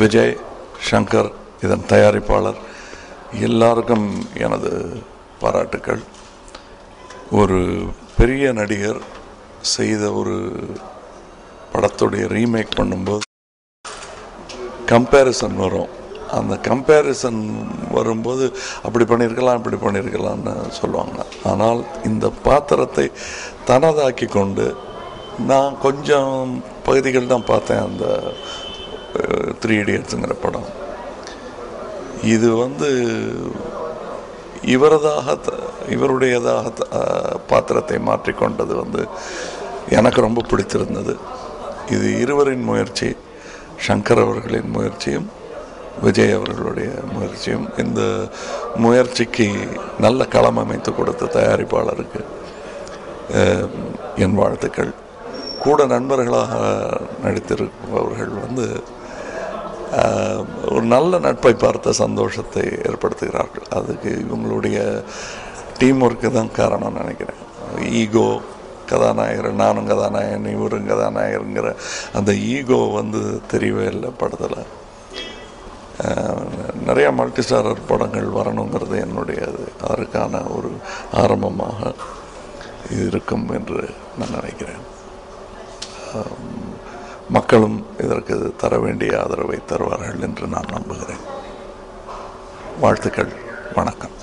விஜய், சங்கர், இதன் தயாரிப்பாளர் எல்லாருக்கும் எனது பாராட்டுக்கள். ஒரு பெரிய நடிகர் செய்த ஒரு படத்துடைய ரீமேக் பண்ணும்போது கம்பேரிசன் வரும். அந்த கம்பேரிசன் வரும்போது அப்படி பண்ணியிருக்கலாம் இப்படி பண்ணியிருக்கலாம்னு சொல்லுவாங்க. ஆனால் இந்த பாத்திரத்தை தனதாக்கி கொண்டு நான் கொஞ்சம் பகுதிகள் தான் பார்த்தேன் அந்த 3 Idiotsங்கிற படம். இது இவருடையதாக பாத்திரத்தை மாற்றிக்கொண்டது எனக்கு ரொம்ப பிடித்திருந்தது. இது இருவரின் முயற்சி, சங்கர் அவர்களின் முயற்சியும் விஜய் அவர்களுடைய முயற்சியும். இந்த முயற்சிக்கு நல்ல களம் அமைத்து கொடுத்த தயாரிப்பாளருக்கு என் வாழ்த்துக்கள். கூட நண்பர்களாக நடித்திருப்பவர்கள் ஒரு நல்ல நட்பை பார்த்த சந்தோஷத்தை ஏற்படுத்துகிறார்கள். அதுக்கு இவங்களுடைய டீம் ஒர்க்கு தான் காரணம் நினைக்கிறேன். ஈகோ, கதாநாயகர், நானும் கதாநாயகன் இவரும் கதாநாயகருங்கிற அந்த ஈகோ தெரியவே இல்லை படத்தில். நிறையா மல்டிஸ்டாரர் படங்கள் வரணுங்கிறது என்னுடையது. அதற்கான ஒரு ஆரம்பமாக இது இருக்கும் என்று நான் நினைக்கிறேன். மக்களும் இதற்கு தர வேண்டிய ஆதரவை தருவார்கள் என்று நான் நம்புகிறேன். வாழ்த்துக்கள். வணக்கம்.